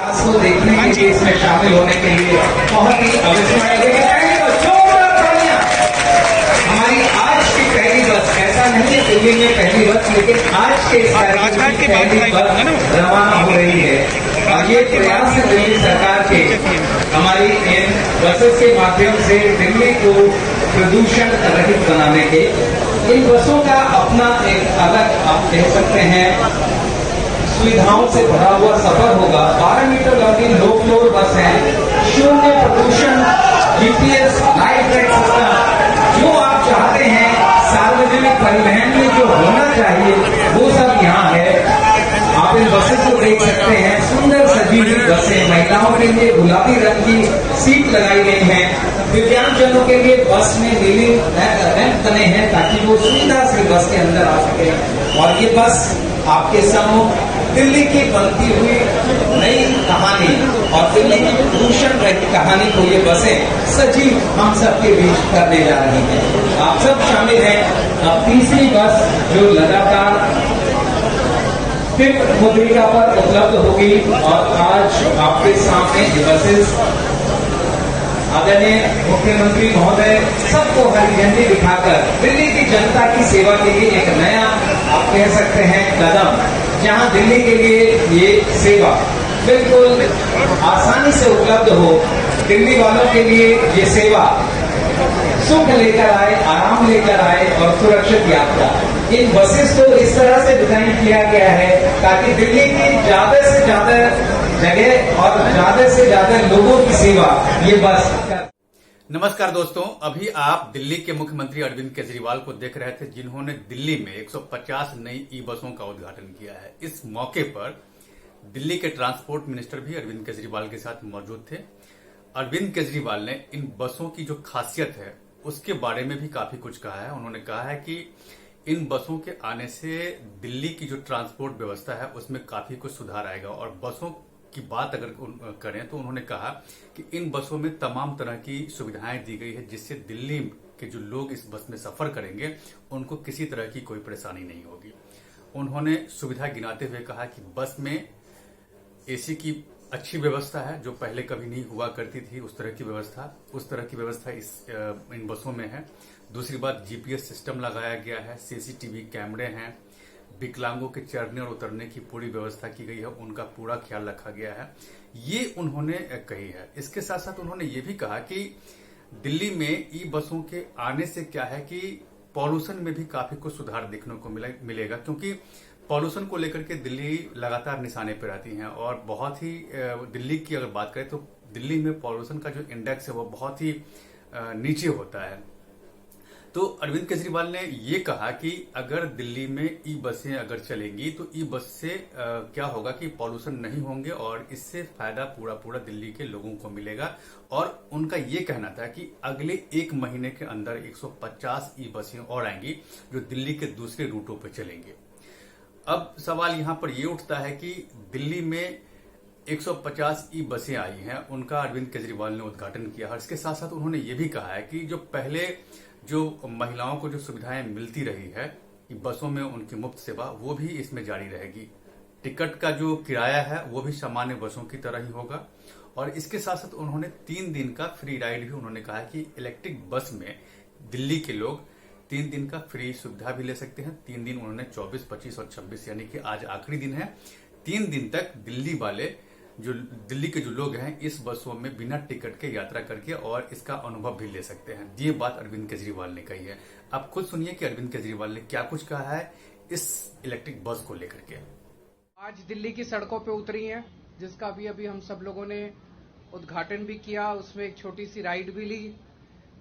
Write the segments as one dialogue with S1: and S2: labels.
S1: प्रयास को देखने के लिए, इसमें शामिल होने के लिए बहुत ही अविस्मरणीय हमारी आज की पहली बस, ऐसा नहीं है दिल्ली में पहली बस, लेकिन आज के कार्यक्रम की पहली बस रवाना हो रही है। और ये प्रयास है दिल्ली सरकार के, हमारी इन बसों के माध्यम से दिल्ली को प्रदूषण रहित बनाने के। इन बसों का अपना एक अलग, आप कह सकते हैं, सुविधाओं से भरा हुआ सफर होगा। 12 मीटर लंबी लो फ्लोर बस है, शून्य प्रदूषण, जीपीएस, लाइट ट्रैक सिस्टम, जो आप चाहते हैं सार्वजनिक परिवहन में जो होना चाहिए वो सब यहाँ है। आप इन बसेस को देख सकते हैं, सुंदर सजी हुई बसें, महिलाओं के लिए गुलाबी रंग की सीट लगाई गई है, दिव्यांगजनों के लिए बस में नीली रैंप बने हैं ताकि वो सुविधा से बस के अंदर आ सके। और ये बस आपके सम्मुख दिल्ली की बनती हुई नई कहानी और दिल्ली की प्रदूषण रहित कहानी को ये बसें सजीव हम सबके बीच करने जा रही हैं। आप सब शामिल हैं। अब तीसरी बस जो लगातार टिप मुद्रिका पर उपलब्ध होगी और आज आपके सामने ये बसेस आदरणीय मुख्यमंत्री महोदय सबको हरी झंडी दिखाकर दिल्ली की जनता की सेवा के लिए एक नया, आप कह सकते हैं, कदम, जहां दिल्ली के लिए ये सेवा बिल्कुल आसानी से उपलब्ध हो, दिल्ली वालों के लिए ये सेवा सुख लेकर आए, आराम लेकर आए और सुरक्षित यात्रा। इन बसेस को इस तरह से डिजाइन किया गया है ताकि दिल्ली की ज्यादा से ज्यादा जगह और ज्यादा से ज्यादा लोगों की सेवा ये बस।
S2: नमस्कार दोस्तों, अभी आप दिल्ली के मुख्यमंत्री अरविंद केजरीवाल को देख रहे थे, जिन्होंने दिल्ली में 150 नई ई बसों का उद्घाटन किया है। इस मौके पर दिल्ली के ट्रांसपोर्ट मिनिस्टर भी अरविंद केजरीवाल के साथ मौजूद थे। अरविंद केजरीवाल ने इन बसों की जो खासियत है उसके बारे में भी काफी कुछ कहा है। उन्होंने कहा है कि इन बसों के आने से दिल्ली की जो ट्रांसपोर्ट व्यवस्था है उसमें काफी कुछ सुधार आएगा। और बसों की बात अगर करें तो उन्होंने कहा कि इन बसों में तमाम तरह की सुविधाएं दी गई है, जिससे दिल्ली के जो लोग इस बस में सफर करेंगे उनको किसी तरह की कोई परेशानी नहीं होगी। उन्होंने सुविधा गिनाते हुए कहा कि बस में एसी की अच्छी व्यवस्था है, जो पहले कभी नहीं हुआ करती थी, उस तरह की व्यवस्था इन बसों में है। दूसरी बात, जीपीएस सिस्टम लगाया गया है, सीसीटीवी कैमरे हैं, विकलांगों के चढ़ने और उतरने की पूरी व्यवस्था की गई है, उनका पूरा ख्याल रखा गया है, ये उन्होंने कही है। इसके साथ साथ उन्होंने ये भी कहा कि दिल्ली में ई बसों के आने से क्या है कि पॉल्यूशन में भी काफी कुछ सुधार देखने को मिलेगा, क्योंकि पॉल्यूशन को लेकर के दिल्ली लगातार निशाने पर रहती है। और बहुत ही दिल्ली की अगर बात करें तो दिल्ली में पॉल्यूशन का जो इंडेक्स है वो बहुत ही नीचे होता है। तो अरविंद केजरीवाल ने ये कहा कि अगर दिल्ली में ई बसें अगर चलेंगी तो ई बस से क्या होगा कि पॉल्यूशन नहीं होंगे और इससे फायदा पूरा दिल्ली के लोगों को मिलेगा। और उनका ये कहना था कि अगले 1 महीने के अंदर 150 ई बसें और आएंगी जो दिल्ली के दूसरे रूटों पर चलेंगे। अब सवाल यहां पर यह उठता है कि दिल्ली में 150 ई बसें आई हैं, उनका अरविंद केजरीवाल ने उद्घाटन किया है। इसके साथ साथ उन्होंने ये भी कहा है कि जो पहले जो महिलाओं को जो सुविधाएं मिलती रही है बसों में, उनकी मुफ्त सेवा, वो भी इसमें जारी रहेगी। टिकट का जो किराया है वो भी सामान्य बसों की तरह ही होगा। और इसके साथ साथ उन्होंने 3 दिन का फ्री राइड भी उन्होंने कहा है कि इलेक्ट्रिक बस में दिल्ली के लोग 3 दिन का फ्री सुविधा भी ले सकते हैं। 3 दिन उन्होंने 24, 25 और 26, यानी कि आज आखिरी दिन है। 3 दिन तक दिल्ली वाले दिल्ली के जो लोग हैं इस बसों में बिना टिकट के यात्रा करके और इसका अनुभव भी ले सकते हैं। ये बात अरविंद केजरीवाल ने कही है। आप खुद सुनिए कि अरविंद केजरीवाल ने क्या कुछ कहा है इस इलेक्ट्रिक बस को लेकर के।
S3: आज दिल्ली की सड़कों पे उतरी हैं, जिसका अभी हम सब लोगों ने उद्घाटन भी किया। उसमें एक छोटी सी राइड भी ली,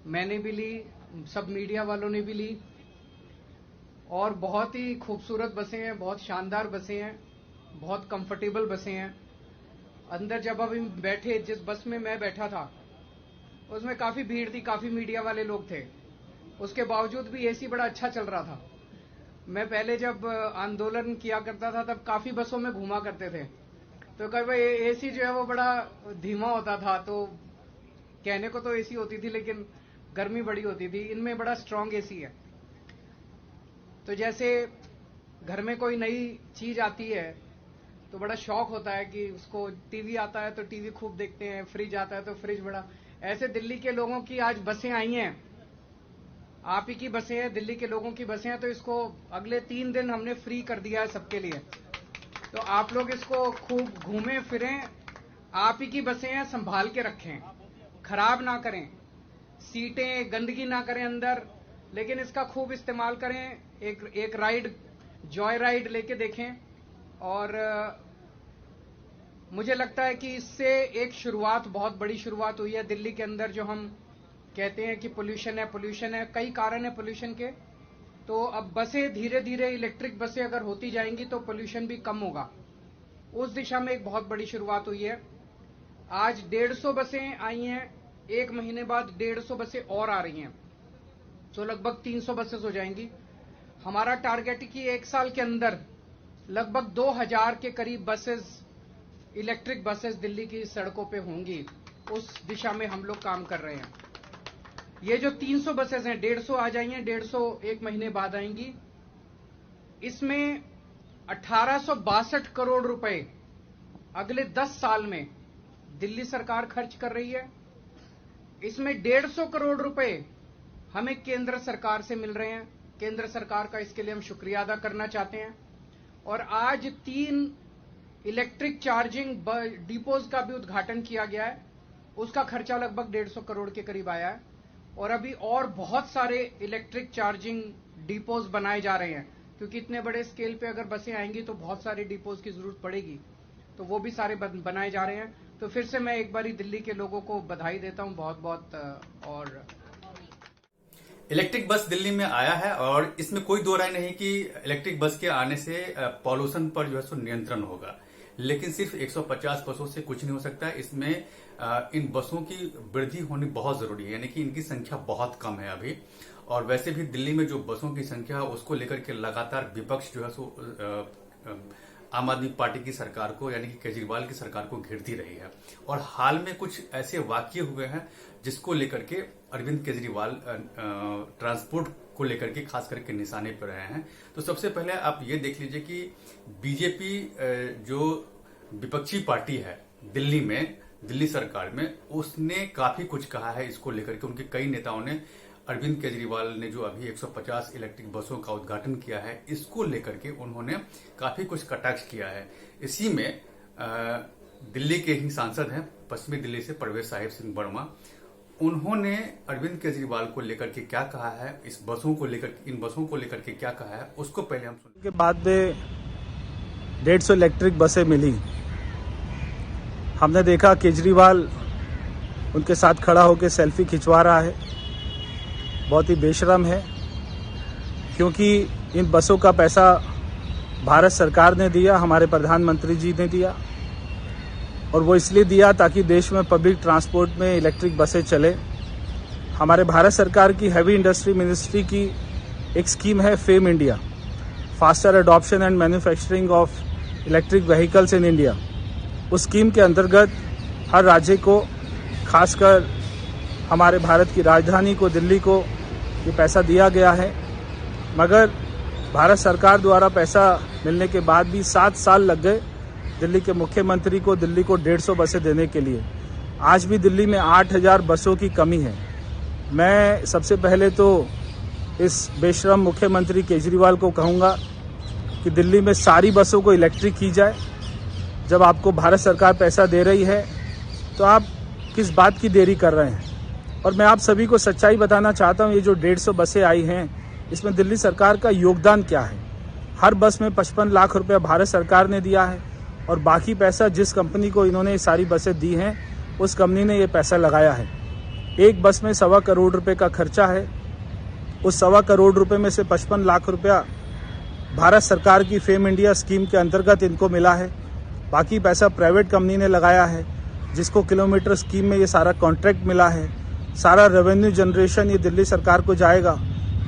S3: मैंने भी ली, सब मीडिया वालों ने भी ली। और बहुत ही खूबसूरत बसें हैं, बहुत शानदार बसें हैं, बहुत कंफर्टेबल बसें हैं। अंदर जब अभी बैठे, जिस बस में मैं बैठा था उसमें काफी भीड़ थी, काफी मीडिया वाले लोग थे। उसके बावजूद भी एसी बड़ा अच्छा चल रहा था। मैं पहले जब आंदोलन किया करता था तब काफी बसों में घूमा करते थे, तो कई बार एसी जो है वो बड़ा धीमा होता था। तो कहने को तो एसी होती थी लेकिन गर्मी बड़ी होती थी। इनमें बड़ा स्ट्रांग एसी है। तो जैसे घर में कोई नई चीज आती है तो बड़ा शौक होता है कि उसको टीवी आता है तो टीवी खूब देखते हैं, फ्रिज आता है तो फ्रिज बड़ा। ऐसे दिल्ली के लोगों की आज बसें आई हैं, आप ही की बसें हैं, दिल्ली के लोगों की बसें हैं, तो इसको अगले 3 दिन हमने फ्री कर दिया है सबके लिए। तो आप लोग इसको खूब घूमें फिरें, आप ही की बसें हैं, संभाल के रखें, खराब ना करें, सीटें गंदगी ना करें अंदर, लेकिन इसका खूब इस्तेमाल करें। एक राइड, जॉय राइड लेके देखें। और मुझे लगता है कि इससे एक शुरुआत, बहुत बड़ी शुरुआत हुई है दिल्ली के अंदर। जो हम कहते हैं कि पोल्यूशन है, कई कारण है पोल्यूशन के। तो अब बसें धीरे धीरे, इलेक्ट्रिक बसें अगर होती जाएंगी तो पोल्यूशन भी कम होगा। उस दिशा में एक बहुत बड़ी शुरुआत हुई है। आज 150 बसें आई हैं, 1 महीने बाद 150 बसें और आ रही हैं, तो लगभग 300 बसेस हो जाएंगी। हमारा टारगेट है कि 1 साल के अंदर लगभग 2000 के करीब बसेस, इलेक्ट्रिक बसेस दिल्ली की सड़कों पे होंगी। उस दिशा में हम लोग काम कर रहे हैं। ये जो 300 बसेस हैं, 150 आ जाएंगे, 150 1 महीने बाद आएंगी। इसमें 1862 करोड़ रुपए अगले 10 साल में दिल्ली सरकार खर्च कर रही है। इसमें 150 करोड़ रुपए हमें केंद्र सरकार से मिल रहे हैं। केंद्र सरकार का इसके लिए हम शुक्रिया अदा करना चाहते हैं। और आज 3 इलेक्ट्रिक चार्जिंग डिपोज का भी उद्घाटन किया गया है, उसका खर्चा लगभग 150 करोड़ के करीब आया है। और अभी और बहुत सारे इलेक्ट्रिक चार्जिंग डिपोज बनाए जा रहे हैं, क्योंकि इतने बड़े स्केल पे अगर बसें आएंगी तो बहुत सारे डिपोज की जरूरत पड़ेगी, तो वो भी सारे बनाए जा रहे हैं। तो फिर से मैं एक बारी दिल्ली के लोगों को बधाई देता हूं बहुत बहुत। और
S2: इलेक्ट्रिक बस दिल्ली में आया है और इसमें कोई दो राय नहीं कि इलेक्ट्रिक बस के आने से पॉल्यूशन पर जो है सो नियंत्रण होगा। लेकिन सिर्फ 150 बसों से कुछ नहीं हो सकता। इसमें इन बसों की वृद्धि होनी बहुत जरूरी है, यानी कि इनकी संख्या बहुत कम है अभी। और वैसे भी दिल्ली में जो बसों की संख्या है उसको लेकर के लगातार विपक्ष जो है सो आम आदमी पार्टी की सरकार को, यानी कि केजरीवाल की सरकार को घेरती रही है। और हाल में कुछ ऐसे वाकये हुए हैं जिसको लेकर के अरविंद केजरीवाल ट्रांसपोर्ट को लेकर के खास करके निशाने पर रहे हैं। तो सबसे पहले आप ये देख लीजिए कि बीजेपी जो विपक्षी पार्टी है दिल्ली में, दिल्ली सरकार में, उसने काफी कुछ कहा है इसको लेकर के। उनके कई नेताओं ने अरविंद केजरीवाल ने जो अभी 150 इलेक्ट्रिक बसों का उद्घाटन किया है, इसको लेकर के उन्होंने काफी कुछ कटाक्ष किया है। इसी में दिल्ली के ही सांसद हैं पश्चिमी दिल्ली से परवेज साहिब सिंह वर्मा, उन्होंने अरविंद केजरीवाल को लेकर के क्या कहा है, इस बसों को लेकर, इन बसों को लेकर के क्या कहा है, उसको पहले हम सुन।
S4: के बाद में 150 इलेक्ट्रिक बसें मिली। हमने देखा केजरीवाल उनके साथ खड़ा होकर सेल्फी खिंचवा रहा है, बहुत ही बेशर्म है, क्योंकि इन बसों का पैसा भारत सरकार ने दिया, हमारे प्रधानमंत्री जी ने दिया। और वो इसलिए दिया ताकि देश में पब्लिक ट्रांसपोर्ट में इलेक्ट्रिक बसें चले। हमारे भारत सरकार की हैवी इंडस्ट्री मिनिस्ट्री की एक स्कीम है fame India, faster adoption and manufacturing of electric vehicles in India. उस स्कीम के अंतर्गत हर राज्य को, खासकर हमारे भारत की राजधानी को, दिल्ली को, ये पैसा दिया गया है। मगर भारत सरकार द्वारा पैसा मिलने के बाद भी 7 साल लग गए दिल्ली के मुख्यमंत्री को दिल्ली को 150 बसें देने के लिए। आज भी दिल्ली में 8000 बसों की कमी है। मैं सबसे पहले तो इस बेशरम मुख्यमंत्री केजरीवाल को कहूँगा कि दिल्ली में सारी बसों को इलेक्ट्रिक की जाए। जब आपको भारत सरकार पैसा दे रही है तो आप किस बात की देरी कर रहे हैं। और मैं आप सभी को सच्चाई बताना चाहता हूँ, ये जो 150 बसें आई हैं, इसमें दिल्ली सरकार का योगदान क्या है। हर बस में 55 लाख रुपया भारत सरकार ने दिया है और बाकी पैसा जिस कंपनी को इन्होंने ये सारी बसें दी हैं, उस कंपनी ने ये पैसा लगाया है। एक बस में 1.25 करोड़ रुपए का खर्चा है। उस 1.25 करोड़ रुपए में से 55 लाख रुपया भारत सरकार की फेम इंडिया स्कीम के अंतर्गत इनको मिला है। बाकी पैसा प्राइवेट कंपनी ने लगाया है, जिसको किलोमीटर स्कीम में ये सारा कॉन्ट्रैक्ट मिला है। सारा रेवेन्यू जनरेशन ये दिल्ली सरकार को जाएगा।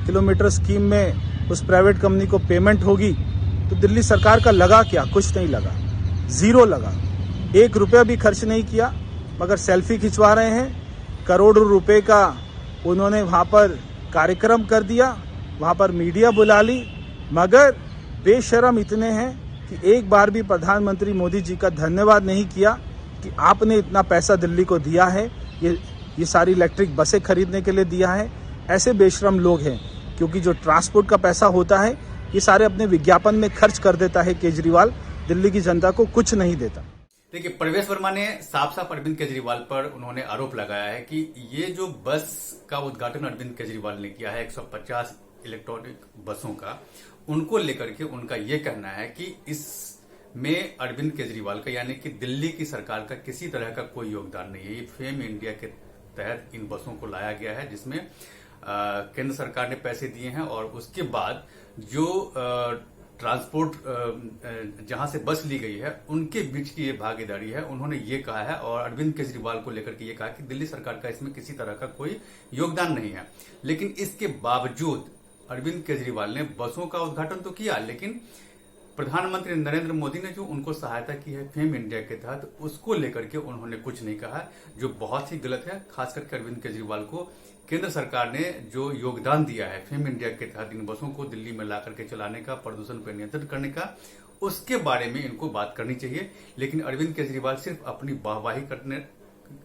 S4: किलोमीटर स्कीम में उस प्राइवेट कंपनी को पेमेंट होगी। तो दिल्ली सरकार का लगा क्या? कुछ नहीं लगा, जीरो लगा। 1 रुपया भी खर्च नहीं किया, मगर सेल्फी खिंचवा रहे हैं। करोड़ों रुपए का उन्होंने वहाँ पर कार्यक्रम कर दिया, वहाँ पर मीडिया बुला ली, मगर बेशर्म इतने हैं कि एक बार भी प्रधानमंत्री मोदी जी का धन्यवाद नहीं किया कि आपने इतना पैसा दिल्ली को दिया है, ये सारी इलेक्ट्रिक बसें खरीदने के लिए दिया है। ऐसे बेशरम लोग हैं, क्योंकि जो ट्रांसपोर्ट का पैसा होता है ये सारे अपने विज्ञापन में खर्च कर देता है केजरीवाल, दिल्ली की जनता को कुछ नहीं देता।
S2: देखिए, प्रवेश वर्मा ने साफ साफ अरविंद केजरीवाल पर उन्होंने आरोप लगाया है कि ये जो बस का उद्घाटन अरविंद केजरीवाल ने किया है 150 इलेक्ट्रॉनिक बसों का, उनको लेकर के उनका ये कहना है कि इसमें अरविंद केजरीवाल का यानी कि दिल्ली की सरकार का किसी तरह का कोई योगदान नहीं है। ये फेम इंडिया के तहत इन बसों को लाया गया है, जिसमें केंद्र सरकार ने पैसे दिए हैं और उसके बाद जो ट्रांसपोर्ट जहां से बस ली गई है उनके बीच की ये भागीदारी है, उन्होंने ये कहा है। और अरविंद केजरीवाल को लेकर के ये कहा कि दिल्ली सरकार का इसमें किसी तरह का कोई योगदान नहीं है। लेकिन इसके बावजूद अरविंद केजरीवाल ने बसों का उद्घाटन तो किया, लेकिन प्रधानमंत्री नरेंद्र मोदी ने जो उनको सहायता की है फेम इंडिया के तहत, उसको लेकर के उन्होंने कुछ नहीं कहा, जो बहुत ही गलत है। खास करके अरविंद केजरीवाल को केंद्र सरकार ने जो योगदान दिया है फेम इंडिया के तहत इन बसों को दिल्ली में ला करके चलाने का, प्रदूषण पर नियंत्रण करने का, उसके बारे में इनको बात करनी चाहिए। लेकिन अरविंद केजरीवाल सिर्फ अपनी वाहवाही करने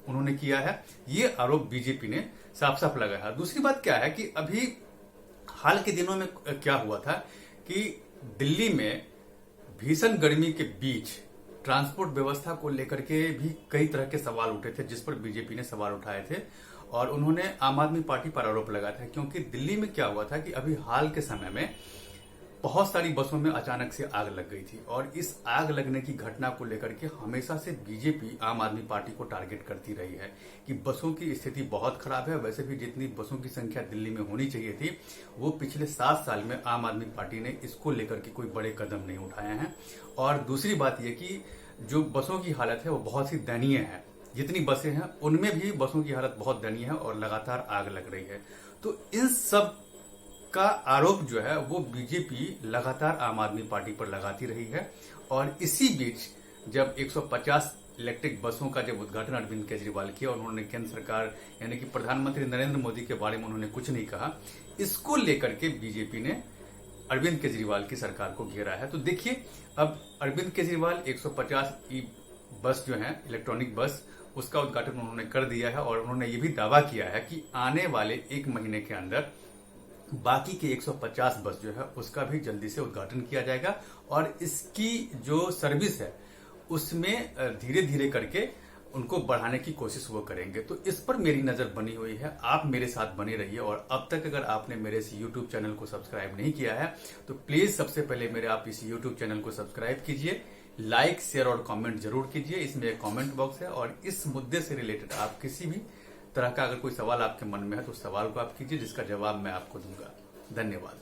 S2: उन्होंने किया है, ये आरोप बीजेपी ने साफ साफ लगाया। दूसरी बात क्या है कि अभी हाल के दिनों में क्या हुआ था कि दिल्ली में भीषण गर्मी के बीच ट्रांसपोर्ट व्यवस्था को लेकर के भी कई तरह के सवाल उठे थे, जिस पर बीजेपी ने सवाल उठाए थे और उन्होंने आम आदमी पार्टी पर आरोप लगाया था। क्योंकि दिल्ली में क्या हुआ था कि अभी हाल के समय में बहुत सारी बसों में अचानक से आग लग गई थी और इस आग लगने की घटना को लेकर के हमेशा से बीजेपी आम आदमी पार्टी को टारगेट करती रही है कि बसों की स्थिति बहुत खराब है। वैसे भी जितनी बसों की संख्या दिल्ली में होनी चाहिए थी, वो पिछले 7 साल में आम आदमी पार्टी ने इसको लेकर के कोई बड़े कदम नहीं उठाए हैं। और दूसरी बात यह कि जो बसों की हालत है वो बहुत ही दयनीय है। जितनी बसें हैं उनमें भी बसों की हालत बहुत दयनीय है और लगातार आग लग रही है। तो इन सब का आरोप जो है वो बीजेपी लगातार आम आदमी पार्टी पर लगाती रही है। और इसी बीच जब 150 इलेक्ट्रिक बसों का जब उद्घाटन अरविंद केजरीवाल किया और उन्होंने केंद्र सरकार यानी कि प्रधानमंत्री नरेंद्र मोदी के बारे में उन्होंने कुछ नहीं कहा, इसको लेकर के बीजेपी ने अरविंद केजरीवाल की सरकार को घेरा है। तो देखिए, अब अरविंद केजरीवाल 150 ई बस जो है इलेक्ट्रॉनिक बस, उसका उद्घाटन उन्होंने कर दिया है और उन्होंने ये भी दावा किया है कि आने वाले 1 महीने के अंदर बाकी के 150 बस जो है उसका भी जल्दी से उद्घाटन किया जाएगा और इसकी जो सर्विस है उसमें धीरे धीरे करके उनको बढ़ाने की कोशिश वो करेंगे। तो इस पर मेरी नजर बनी हुई है, आप मेरे साथ बने रहिए। और अब तक अगर आपने मेरे इस YouTube चैनल को सब्सक्राइब नहीं किया है तो प्लीज सबसे पहले मेरे आप इस YouTube चैनल को सब्सक्राइब कीजिए, लाइक शेयर और कमेंट जरूर कीजिए। इसमें एक कमेंट बॉक्स है और इस मुद्दे से रिलेटेड आप किसी भी तरह का अगर कोई सवाल आपके मन में है तो उस सवाल को आप कीजिए, जिसका जवाब मैं आपको दूंगा। धन्यवाद।